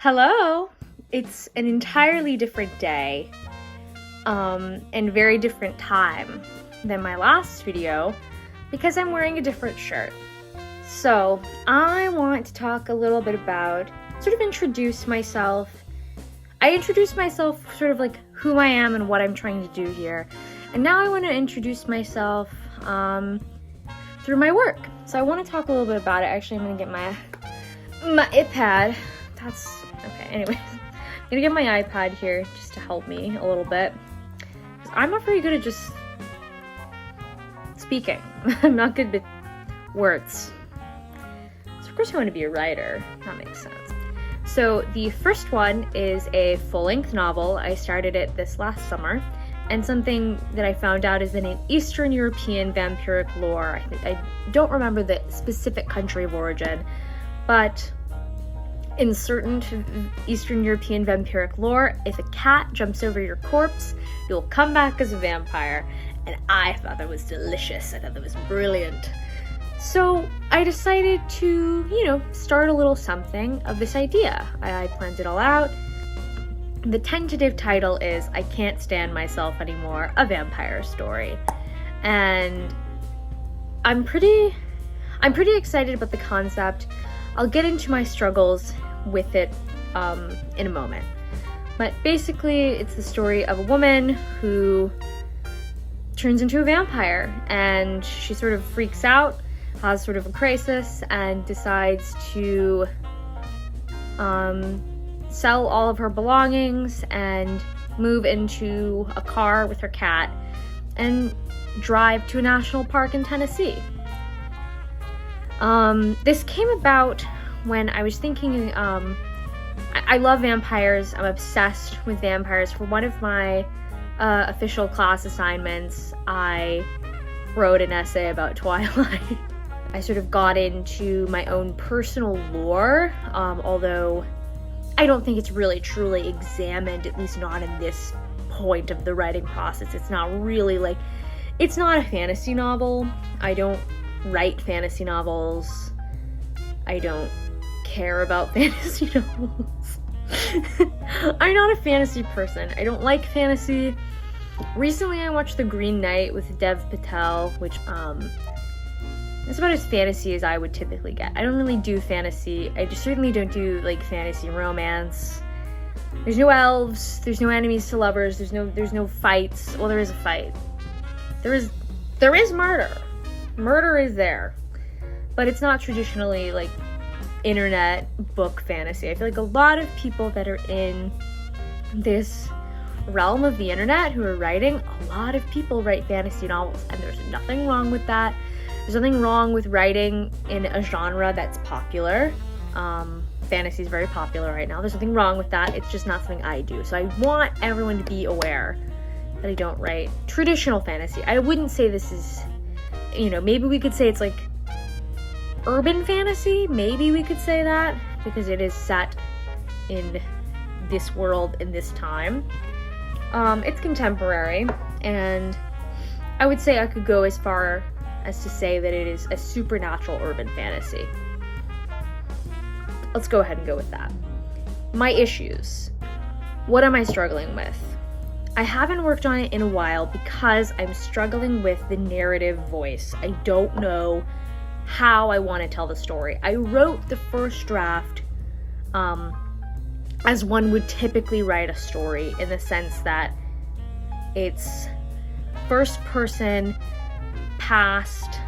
Hello! It's an entirely different day, and very different time than my last video because I'm wearing a different shirt. So, I want to talk a little bit about, introduce myself. I introduced myself sort of like who I am and what I'm trying to do here. And now I want to introduce myself through my work. So I want to talk a little bit about it. Actually, I'm going to get my iPad. Okay, anyways. I'm going to get my iPad here just to help me a little bit. I'm not very good at just speaking. I'm not good with words. So of course I want to be a writer. That makes sense. So the first one is a full-length novel. I started it this last summer. And something that I found out is in an Eastern European vampiric lore. I don't remember the specific country of origin, but in certain Eastern European vampiric lore, if a cat jumps over your corpse, you'll come back as a vampire. And I thought that was delicious. I thought that was brilliant. So I decided to, start a little something of this idea. I planned it all out. The tentative title is I Can't Stand Myself Anymore, a vampire story. And I'm pretty excited about the concept. I'll get into my struggles with it in a moment. But basically, it's the story of a woman who turns into a vampire, and she sort of freaks out, has sort of a crisis, and decides to sell all of her belongings and move into a car with her cat and drive to a national park in Tennessee. This came about when I was thinking, I love vampires. I'm obsessed with vampires. For one of my official class assignments, I wrote an essay about Twilight. I sort of got into my own personal lore, although I don't think it's really truly examined, at least not in this point of the writing process. It's not really it's not a fantasy novel. I don't write fantasy novels. I don't care about fantasy novels. I'm not a fantasy person. I don't like fantasy. Recently I watched The Green Knight with Dev Patel, which it's about as fantasy as I would typically get. I don't really do fantasy. I certainly don't do fantasy romance. There's no elves, there's no enemies to lovers, there's no fights. Well, there is a fight. There is murder. Murder is there. But it's not traditionally internet book fantasy. I feel like a lot of people that are in this realm of the internet who are writing, a lot of people write fantasy novels, and there's nothing wrong with that. There's nothing wrong with writing in a genre that's popular. Fantasy is very popular right now. There's nothing wrong with that. It's just not something I do. So I want everyone to be aware that I don't write traditional fantasy. I wouldn't say this is, maybe we could say it's urban fantasy. Maybe we could say that because it is set in this world in this time. It's contemporary, and I would say I could go as far as to say that it is a supernatural urban fantasy. Let's go ahead and go with that. My issues. What am I struggling with? I haven't worked on it in a while because I'm struggling with the narrative voice. I don't know how I want to tell the story. I wrote the first draft as one would typically write a story, in the sense that it's first person, past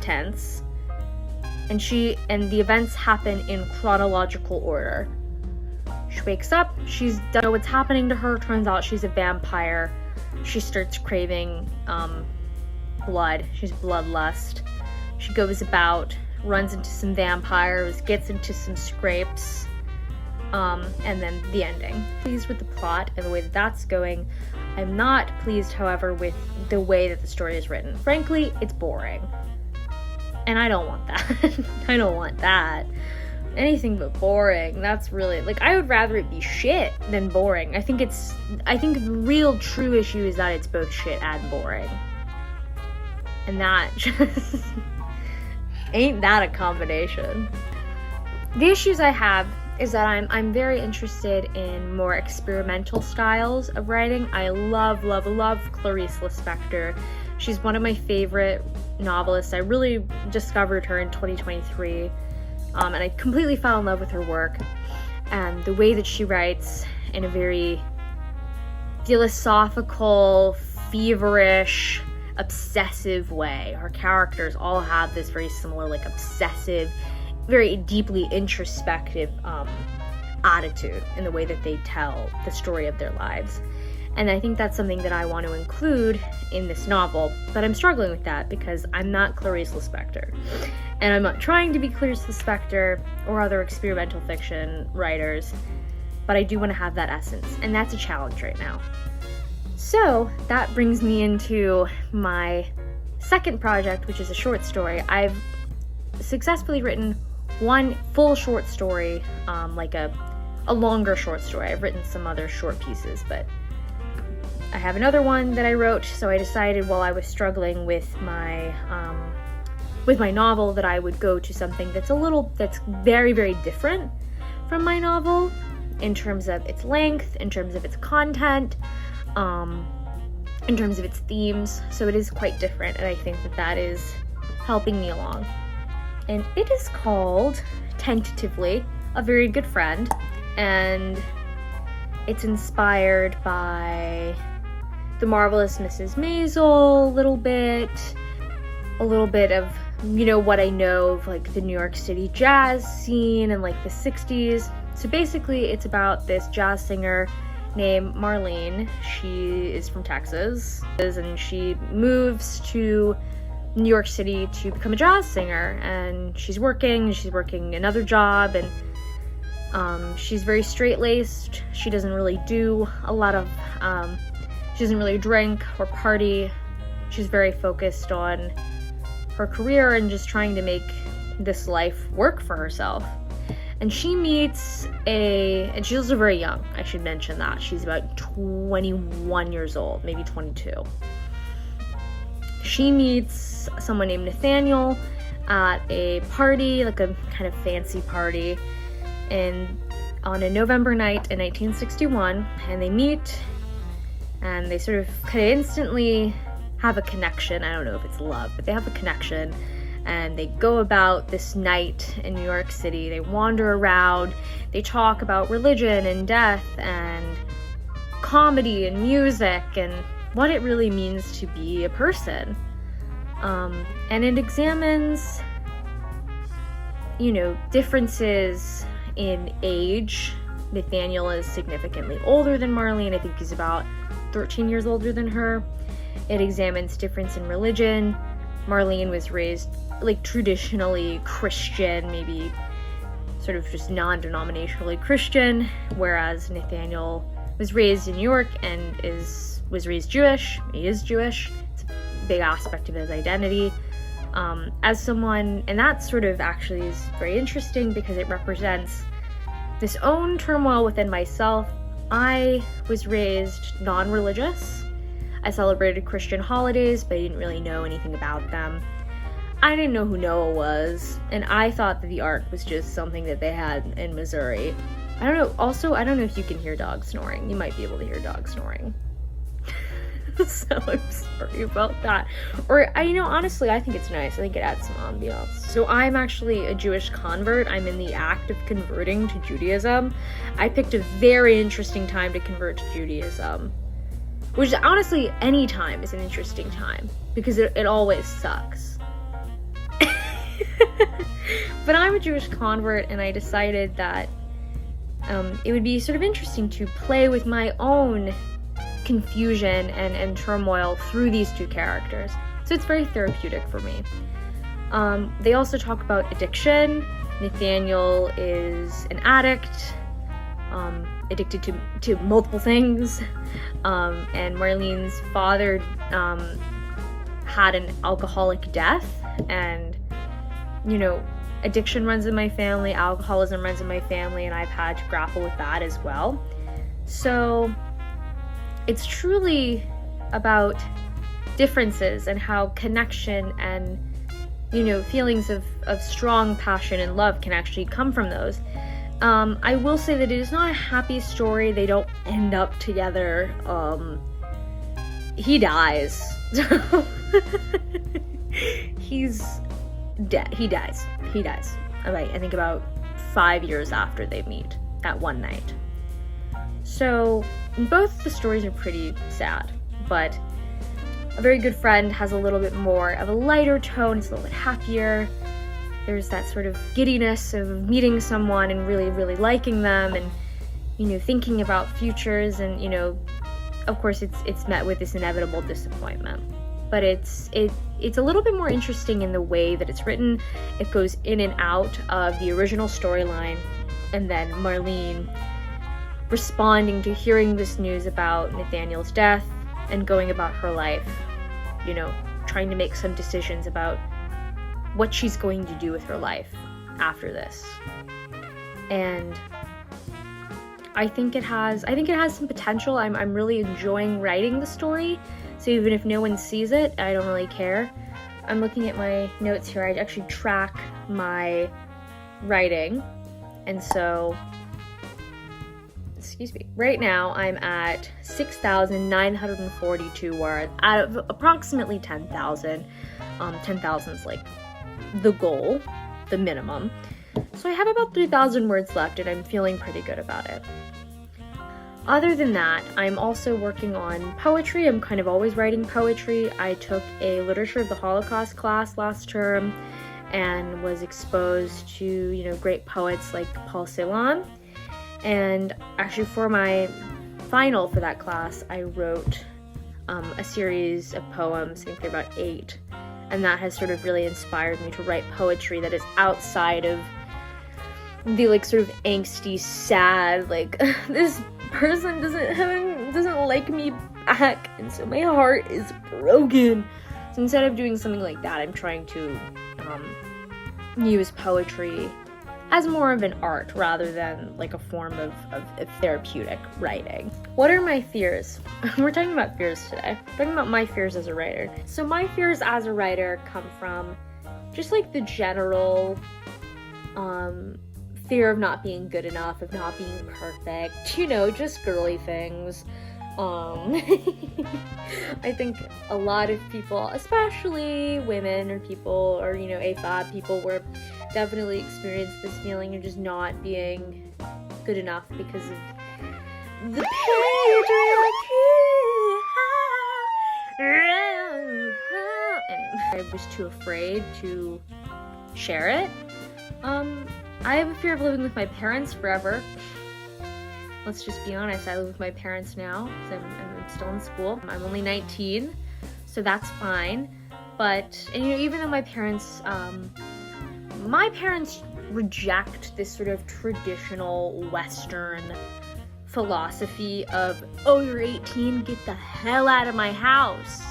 tense, and the events happen in chronological order. She wakes up, she's done know what's happening to her, turns out she's a vampire. She starts craving blood. She's bloodlust. She goes about, runs into some vampires, gets into some scrapes, and then the ending. Pleased with the plot and the way that that's going. I'm not pleased, however, with the way that the story is written. Frankly, it's boring. And I don't want that. I don't want that. Anything but boring. That's really, I would rather it be shit than boring. I think the real true issue is that it's both shit and boring. And that just ain't that a combination. The issues I have is that I'm very interested in more experimental styles of writing. I love Clarice Lispector. She's one of my favorite novelists. I really discovered her in 2023, and I completely fell in love with her work and the way that she writes in a very philosophical, feverish, obsessive way. Her characters all have this very similar, like, obsessive, very deeply introspective attitude in the way that they tell the story of their lives. And I think that's something that I want to include in this novel, but I'm struggling with that because I'm not Clarice Lispector. And I'm not trying to be Clarice Lispector or other experimental fiction writers, but I do want to have that essence, and that's a challenge right now. So that brings me into my second project, which is a short story. I've successfully written one full short story, like a longer short story. I've written some other short pieces, but I have another one that I wrote, so I decided while I was struggling with my novel that I would go to something that's very, very different from my novel in terms of its length, in terms of its content, in terms of its themes. So it is quite different, and I think that is helping me along. And it is called, tentatively, A Very Good Friend, and it's inspired by The Marvelous Mrs. Maisel a little bit of, what I know of, like, the New York City jazz scene and, like, the 60s. So basically it's about this jazz singer named Marlene. She is from Texas, and she moves to New York City to become a jazz singer, and she's working another job, and she's very straight-laced. She doesn't really do a lot of, she doesn't really drink or party. She's very focused on her career and just trying to make this life work for herself. And she meets and she's also very young, I should mention that. She's about 21 years old, maybe 22. She meets someone named Nathaniel at a party, like a kind of fancy party, on a November night in 1961, and they meet, and they sort of kind of instantly have a connection. I don't know if it's love, but they have a connection, and they go about this night in New York City. They wander around, they talk about religion and death and comedy and music and what it really means to be a person. And it examines, differences in age. Nathaniel is significantly older than Marlene. I think he's about 13 years older than her. It examines difference in religion. Marlene was raised, like, traditionally Christian, maybe sort of just non-denominationally Christian, whereas Nathaniel was raised in New York and was raised Jewish. He is Jewish. It's a big aspect of his identity. As someone, and that sort of actually is very interesting because it represents this own turmoil within myself. I was raised non-religious. I celebrated Christian holidays, but I didn't really know anything about them. I didn't know who Noah was, and I thought that the ark was just something that they had in Missouri. I don't know. Also, I don't know if you can hear dogs snoring. You might be able to hear dogs snoring. So I'm sorry about that. Or, honestly, I think it's nice. I think it adds some ambiance. So I'm actually a Jewish convert. I'm in the act of converting to Judaism. I picked a very interesting time to convert to Judaism, which honestly, any time is an interesting time because it always sucks. But I'm a Jewish convert, and I decided that it would be sort of interesting to play with my own confusion and turmoil through these two characters. So it's very therapeutic for me. They also talk about addiction. Nathaniel is an addict, addicted to multiple things, and Marlene's father had an alcoholic death, and addiction runs in my family, alcoholism runs in my family, and I've had to grapple with that as well. So it's truly about differences and how connection and, feelings of strong passion and love can actually come from those. I will say that it is not a happy story. They don't end up together. He dies. He's dead. He dies. I think about 5 years after they meet that one night. So both the stories are pretty sad, but A Very Good Friend has a little bit more of a lighter tone. It's a little bit happier. There's that sort of giddiness of meeting someone and really, really liking them, and, you know, thinking about futures, and, you know, of course it's met with this inevitable disappointment. But it's a little bit more interesting in the way that it's written. It goes in and out of the original storyline, and then Marlene responding to hearing this news about Nathaniel's death and going about her life, you know, trying to make some decisions about what she's going to do with her life after this. And I think it has some potential. I'm really enjoying writing the story. So even if no one sees it, I don't really care. I'm looking at my notes here. I actually track my writing. And so, excuse me, right now I'm at 6,942 words out of approximately 10,000. 10,000 is like the goal, the minimum. So I have about 3,000 words left, and I'm feeling pretty good about it. Other than that, I'm also working on poetry. I'm kind of always writing poetry. I took a Literature of the Holocaust class last term and was exposed to, you know, great poets like Paul Celan. And actually for my final for that class, I wrote a series of poems, I think they're about 8. And that has sort of really inspired me to write poetry that is outside of the, like, sort of angsty, sad, like, this person doesn't like me back, and so my heart is broken. So instead of doing something like that, I'm trying to use poetry as more of an art rather than like a form of therapeutic writing. What are my fears? We're talking about fears today. We're talking about my fears as a writer. So my fears as a writer come from just like the general fear of not being good enough, of not being perfect, you know, just girly things. I think a lot of people, especially women or people, or, you know, AFAB people, were definitely experience this feeling of just not being good enough because of the patriarchy. I was too afraid to share it. I have a fear of living with my parents forever. Let's just be honest, I live with my parents now because I'm still in school. I'm only 19, so that's fine. But, and, you know, even though my parents reject this sort of traditional Western philosophy of, oh, you're 18, get the hell out of my house.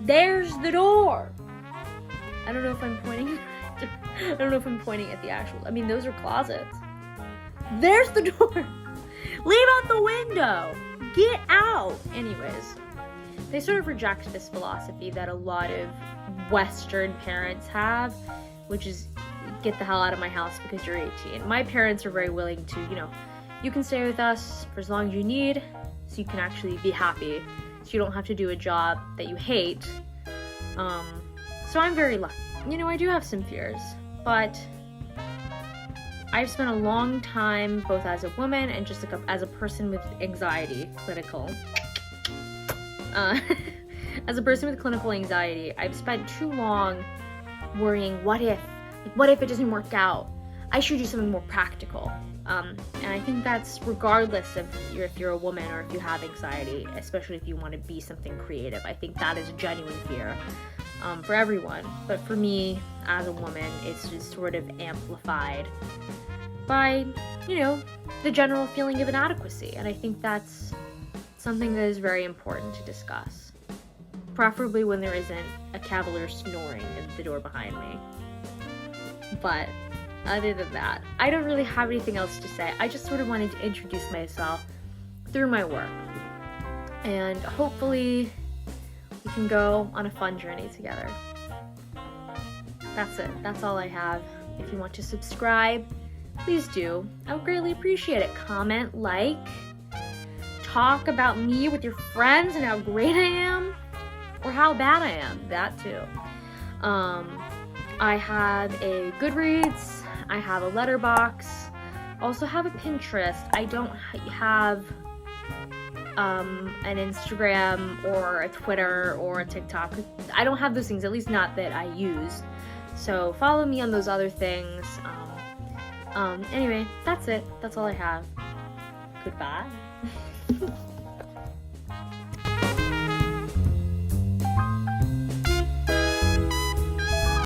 There's the door. I don't know if I'm pointing at the actual, I mean, those are closets. There's the door. Leave out the window. Get out. Anyways, they sort of reject this philosophy that a lot of Western parents have, which is get the hell out of my house because you're 18. My parents are very willing to, you know, you can stay with us for as long as you need so you can actually be happy, so you don't have to do a job that you hate. So I'm very lucky. You know, I do have some fears, but I've spent a long time, both as a woman and just like as a person with anxiety, clinical. As a person with clinical anxiety, I've spent too long worrying, what if it doesn't work out? I should do something more practical. And I think that's regardless of if you're a woman or if you have anxiety, especially if you want to be something creative. I think that is a genuine fear for everyone. But for me, as a woman, it's just sort of amplified by, you know, the general feeling of inadequacy. And I think that's something that is very important to discuss. Preferably when there isn't a cavalier snoring at the door behind me. But other than that, I don't really have anything else to say. I just sort of wanted to introduce myself through my work. And hopefully we can go on a fun journey together. That's it. That's all I have. If you want to subscribe, please do. I would greatly appreciate it. Comment, like, talk about me with your friends and how great I am, or how bad I am, that too. I have a Goodreads, I have a Letterboxd, also have a Pinterest. I don't have an Instagram or a Twitter or a TikTok. I don't have those things, at least not that I use. So follow me on those other things. Anyway, that's it. That's all I have. Goodbye.